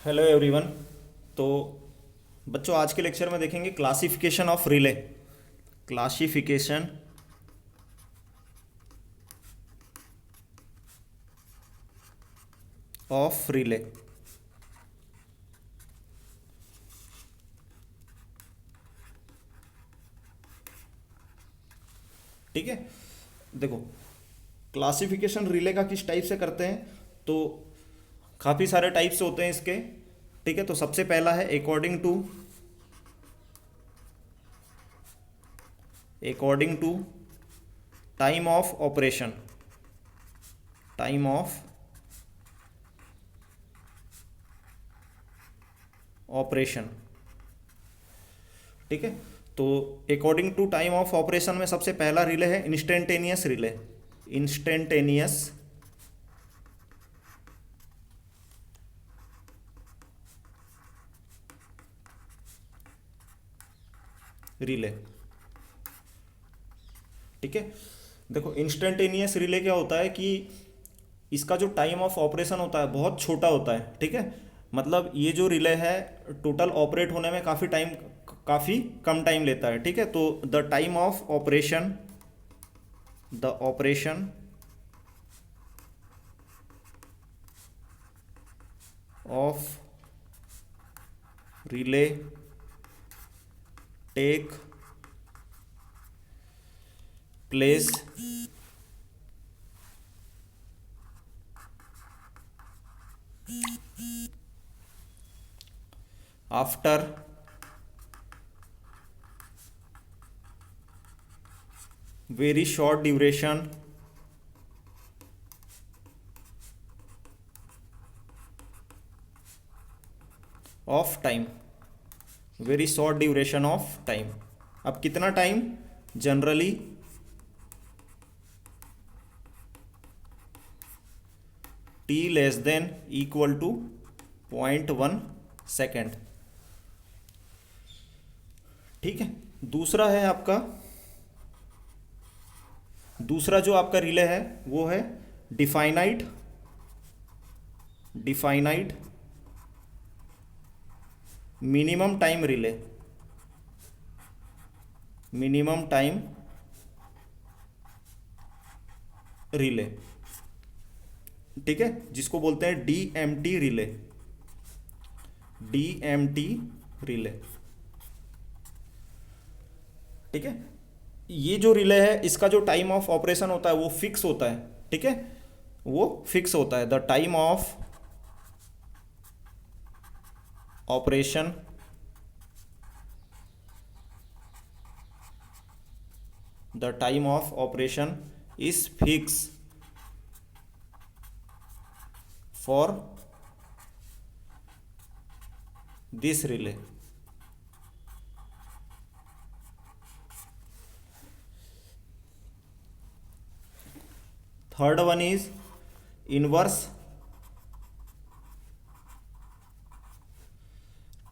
Hello everyone. तो बच्चों, आज के लेक्चर में देखेंगे classification of relay. Classification of relay. ठीक है, देखो क्लासिफिकेशन रिले का किस टाइप से करते हैं। तो काफ़ी सारे टाइप्स होते हैं इसके। ठीक है, तो सबसे पहला है according to time of operation. Time of operation. ठीक है, तो according to time of operation में सबसे पहला रिले है इंस्टेंटेनियस रिले। Instantaneous relay. ठीक है, देखो इंस्टेंटेनियस रिले क्या होता है कि इसका जो टाइम ऑफ ऑपरेशन होता है बहुत छोटा होता है। ठीक है, मतलब ये जो रिले है टोटल ऑपरेट होने में काफ़ी कम टाइम लेता है। ठीक है, तो the operation of relay take place after very short duration of time. Very short duration of time. अब कितना time? Generally T less than equal to 0.1 second. ठीक है, दूसरा जो आपका रिले है वो है definite minimum time relay. Minimum time relay. ठीक है, जिसको बोलते हैं डीएमटी रिले। DMT relay. ठीक है, ये जो रिले है इसका जो टाइम ऑफ ऑपरेशन होता है वो फिक्स होता है। ठीक है, वो फिक्स होता है। The time of operation is fix for this relay. Third one is inverse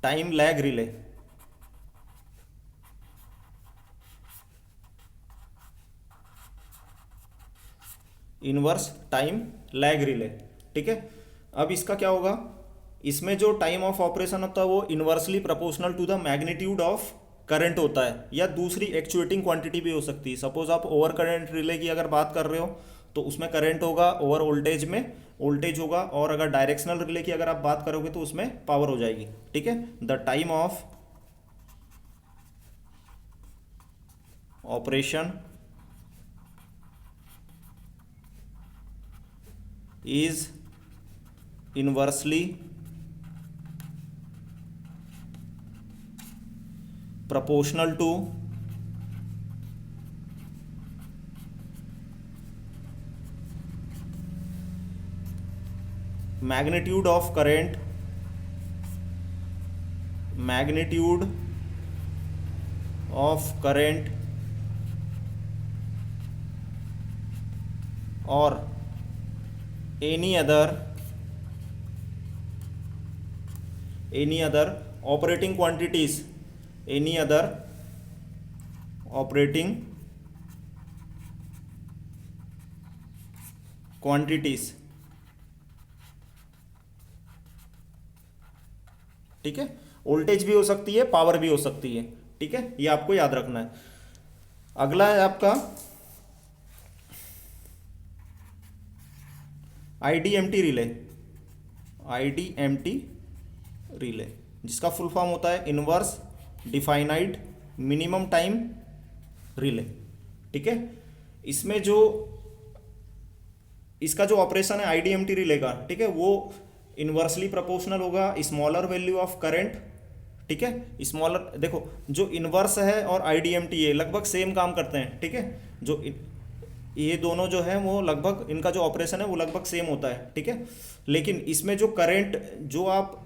time lag relay. Inverse time lag relay. ठीक है, अब इसका क्या होगा? इसमें जो टाइम ऑफ ऑपरेशन होता है वो inversely proportional to the magnitude of current होता है, या दूसरी एक्चुएटिंग क्वांटिटी भी हो सकती है। सपोज आप ओवर करंट रिले की अगर बात कर रहे हो तो उसमें करंट होगा, ओवर वोल्टेज में वोल्टेज होगा, और अगर डायरेक्शनल रिले की अगर आप बात करोगे तो उसमें पावर हो जाएगी। ठीक है, the time of operation is inversely proportional to magnitude of current or any other operating quantities any other operating quantities ठीक है, वोल्टेज भी हो सकती है, पावर भी हो सकती है, ठीक है, ये आपको याद रखना है। अगला है आपका आईडीएमटी रिले। आईडीएमटी रिले जिसका फुल फॉर्म होता है inverse definite minimum time relay, ठीक है। इसमें जो इसका जो ऑपरेशन है आईडीएमटी रिले का, ठीक है, वो इनवर्सली प्रोपोर्शनल होगा स्मॉलर वैल्यू ऑफ करंट, ठीक है। स्मॉलर, देखो जो इनवर्स है और आईडीएमटी है लगभग सेम काम करते हैं, ठीक है। ये दोनों जो है वो लगभग, इनका जो ऑपरेशन है वो लगभग सेम होता है, ठीक है। लेकिन इसमें जो करंट, जो आप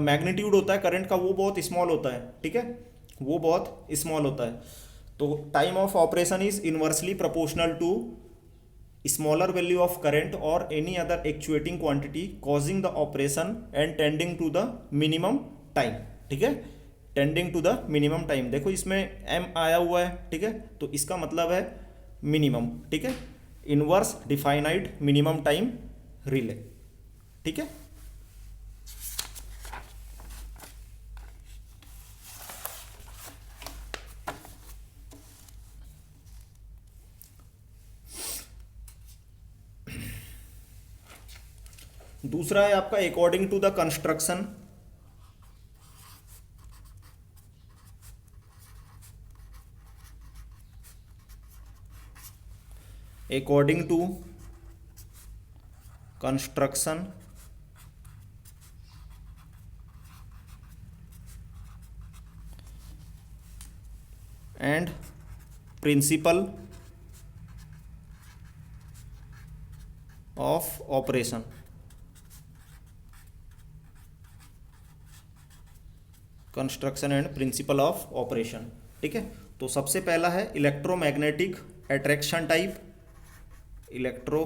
मैग्नीट्यूड होता है करंट का, वो बहुत स्मॉल होता है, ठीक है, वो बहुत स्मॉल होता है। तो time of operation is inversely proportional to smaller value of current और any other actuating quantity causing the operation and tending to the minimum time, ठीक है, tending to the minimum time. देखो इसमें एम आया हुआ है, ठीक है, तो इसका मतलब है मिनिमम, ठीक है, inverse definite minimum time relay, ठीक है। दूसरा है आपका according to the construction. According to construction and principle of operation. Construction and principle of operation, ठीक है। तो सबसे पहला है electromagnetic attraction type. Electro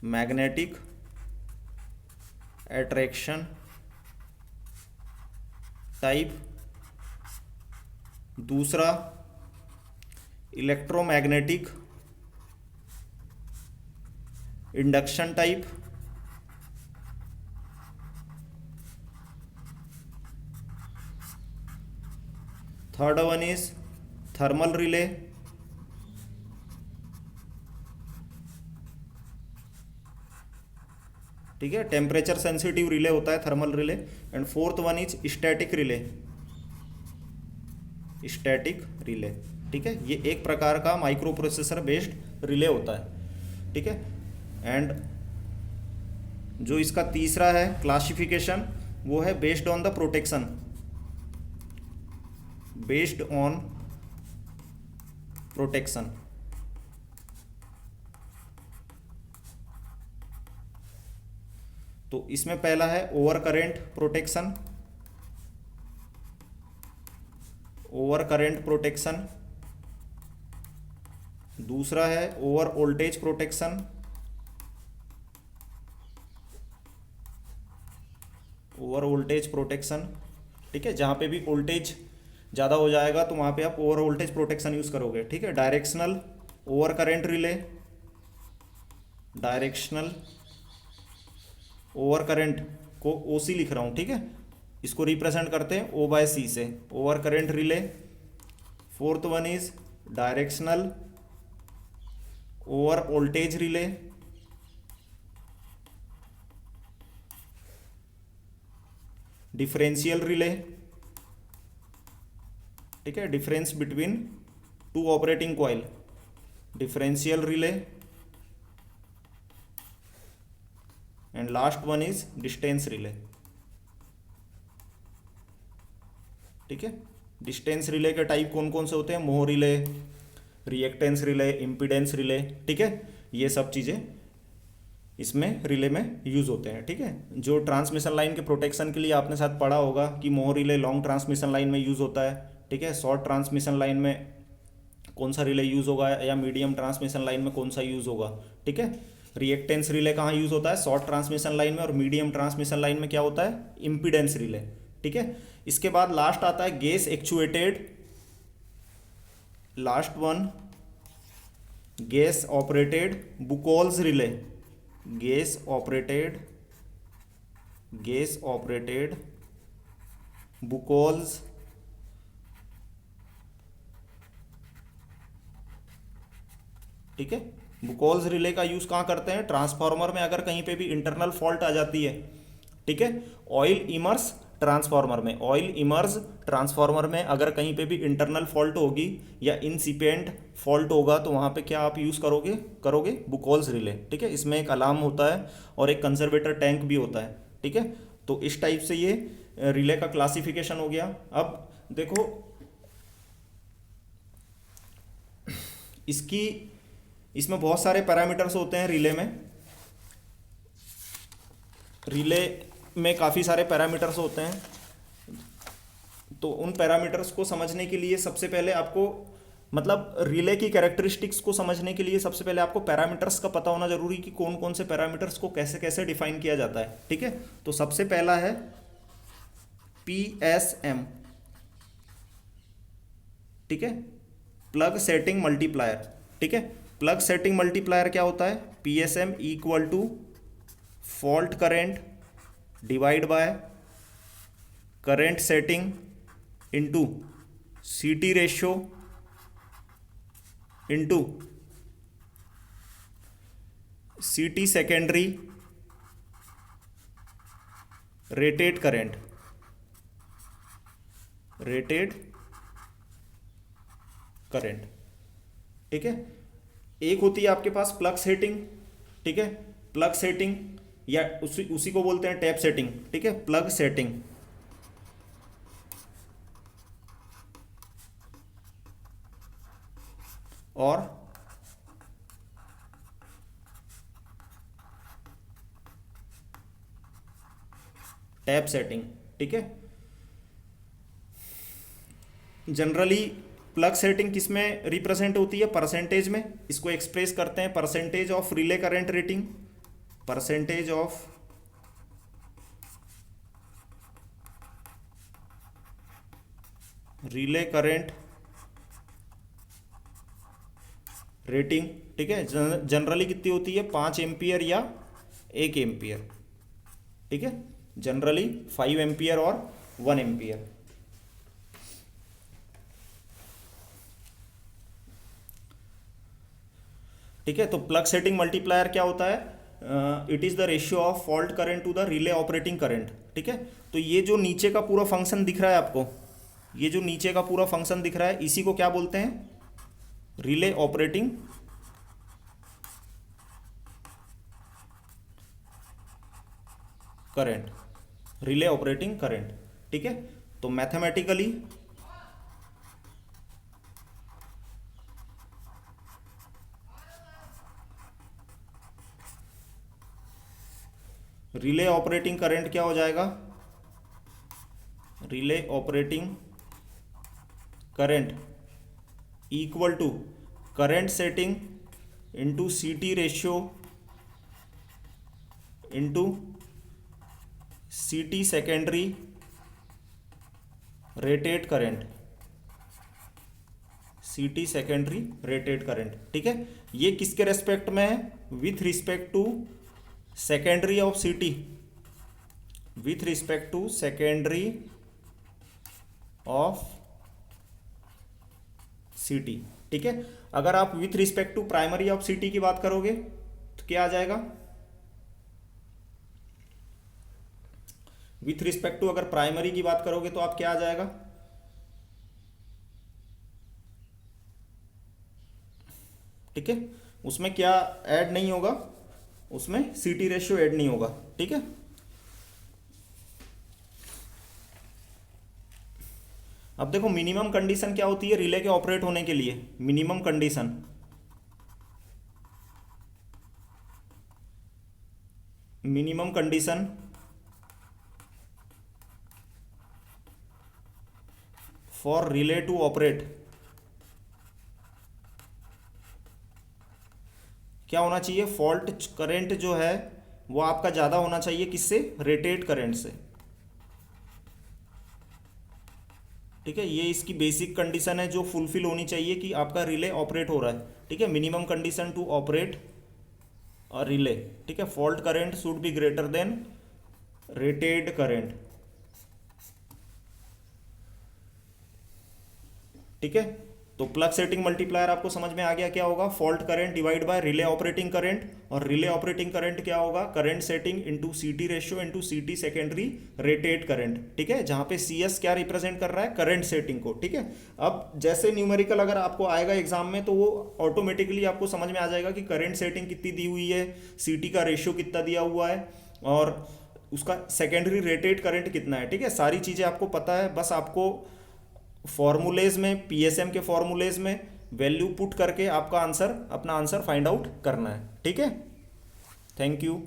magnetic attraction type. दूसरा electromagnetic induction type. Third one is thermal relay. ठीक है, temperature sensitive relay होता है thermal relay. And fourth one is static relay. Static relay, ठीक है, ये एक प्रकार का माइक्रो प्रोसेसर बेस्ड रिले होता है, ठीक है। एंड जो इसका तीसरा है क्लासिफिकेशन, वो है based on the protection. Based on protection, तो इसमें पहला है over current protection. Over current protection. दूसरा है over voltage protection. Over voltage protection, ठीक है, जहाँ पे भी वोल्टेज ज़्यादा हो जाएगा तो वहाँ पे आप ओवर वोल्टेज प्रोटेक्शन यूज़ करोगे, ठीक है। Directional over current relay. Directional over current को ओसी लिख रहा हूँ, ठीक है, इसको रिप्रेजेंट करते हैं ओ बाय सी से, over current relay. Fourth one is directional over voltage relay. Differential relay, ठीक है, difference between two operating coil. Differential relay. And last one is distance relay, ठीक है। डिस्टेंस रिले के टाइप कौन कौन से होते हैं? मोह relay, reactance relay, impedance relay, ठीक है, ये सब चीज़ें इसमें रिले में यूज़ होते हैं, ठीक है। जो ट्रांसमिशन लाइन के प्रोटेक्शन के लिए आपने साथ पढ़ा होगा कि मोह रिले लॉन्ग ट्रांसमिशन लाइन में यूज़ होता है, ठीक है। शॉर्ट ट्रांसमिशन लाइन में कौन सा रिले यूज़ होगा या मीडियम ट्रांसमिशन लाइन में कौन सा यूज़ होगा, ठीक है। रिएक्टेंस रिले कहाँ यूज़ होता है? शॉर्ट ट्रांसमिशन लाइन में। और मीडियम ट्रांसमिशन लाइन में क्या होता है? इम्पीडेंस रिले, ठीक है। इसके बाद लास्ट आता है gas actuated. Last one gas operated Buchholz relay. Gas operated gas operated Buchholz ठीक है। बुकोल्स रिले का यूज़ कहाँ करते हैं? ट्रांसफार्मर में अगर कहीं पे भी इंटरनल फॉल्ट आ जाती है, ठीक है। ऑयल इमर्स ट्रांसफार्मर में, ऑयल इमर्स ट्रांसफार्मर में अगर कहीं पे भी इंटरनल फॉल्ट होगी या इनसिपिएंट फॉल्ट होगा तो वहाँ पे क्या आप यूज़ करोगे बुकोल्स रिले, ठीक है। इसमें एक अलार्म होता है और एक कंजर्वेटर टैंक भी होता है, ठीक है। तो इस टाइप से ये रिले का क्लासिफिकेशन हो गया। अब देखो इसमें बहुत सारे पैरामीटर्स होते हैं रिले में। रिले में काफ़ी सारे पैरामीटर्स होते हैं, तो उन पैरामीटर्स को समझने के लिए सबसे पहले आपको मतलब रिले की कैरेक्टरिस्टिक्स को समझने के लिए सबसे पहले आपको पैरामीटर्स का पता होना जरूरी कि कौन कौन से पैरामीटर्स को कैसे कैसे डिफाइन किया जाता है, ठीक है। तो सबसे पहला है PSM, ठीक है, प्लग सेटिंग मल्टीप्लायर, ठीक है। प्लग सेटिंग मल्टीप्लायर क्या होता है? PSM equal to fault current divide by current setting into CT ratio into CT secondary rated current, ठीक है। एक होती है आपके पास प्लग सेटिंग, ठीक है, प्लग सेटिंग या उसी को बोलते हैं टैप सेटिंग, ठीक है। प्लग सेटिंग और टैप सेटिंग, ठीक है। जनरली प्लग सेटिंग किस में रिप्रेजेंट होती है? परसेंटेज में। इसको एक्सप्रेस करते हैं percentage of relay current rating, percentage of relay current rating, ठीक है। जनरली कितनी होती है? 5 एम्पियर या 1 एम्पियर, ठीक है। जनरली 5 एम्पियर और 1 एम्पियर। ठीक है, तो प्लग सेटिंग मल्टीप्लायर क्या होता है? It is the ratio of fault current to the relay operating current, ठीक है। तो ये जो नीचे का पूरा फंक्शन दिख रहा है आपको, ये जो नीचे का पूरा फंक्शन दिख रहा है, इसी को क्या बोलते हैं? Relay operating current, relay operating current, ठीक है। तो मैथमेटिकली रिले ऑपरेटिंग करंट क्या हो जाएगा? Relay operating current equal to current setting into CT ratio into CT secondary rated current, CT secondary rated current, ठीक है। ये किसके रेस्पेक्ट में है? With respect to secondary of CT, with respect to secondary of CT, ठीक है। अगर आप with respect to primary of CT की बात करोगे तो क्या आ जाएगा? विथ रिस्पेक्ट टू अगर प्राइमरी की बात करोगे तो आप क्या आ जाएगा? ठीक है, उसमें क्या ऐड नहीं होगा? उसमें CT रेशियो ऐड नहीं होगा, ठीक है। अब देखो मिनिमम कंडीशन क्या होती है रिले के ऑपरेट होने के लिए? Minimum condition for relay to operate क्या होना चाहिए? फॉल्ट करंट जो है वो आपका ज़्यादा होना चाहिए, किससे? रेटेड करंट से, ठीक है। ये इसकी बेसिक कंडीशन है जो फुलफिल होनी चाहिए कि आपका रिले ऑपरेट हो रहा है, ठीक है। Minimum condition to operate a relay, ठीक है। Fault current should be greater than rated current, ठीक है। तो प्लग सेटिंग मल्टीप्लायर आपको समझ में आ गया क्या होगा, fault current divide by relay operating current, और रिले ऑपरेटिंग करंट क्या होगा, करंट सेटिंग इनटू सीटी रेशियो इनटू सीटी सेकेंडरी रेटेड करंट, ठीक है, जहां पे सीएस क्या रिप्रेजेंट कर रहा है, करंट सेटिंग को, ठीक है। अब जैसे न्यूमेरिकल अगर आपको आएगा एग्जाम में तो वो ऑटोमेटिकली आपको समझ में आ जाएगा कि करंट सेटिंग कितनी दी हुई है, सीटी का रेशियो कितना दिया हुआ है, और उसका सेकेंडरी रेटेड करंट कितना है, ठीक है। सारी चीज़ें आपको पता है, बस आपको फॉर्मूलेज में, पीएसएम के फॉर्मूलेज में वैल्यू पुट करके आपका आंसर, अपना आंसर फाइंड आउट करना है, ठीक है। Thank you.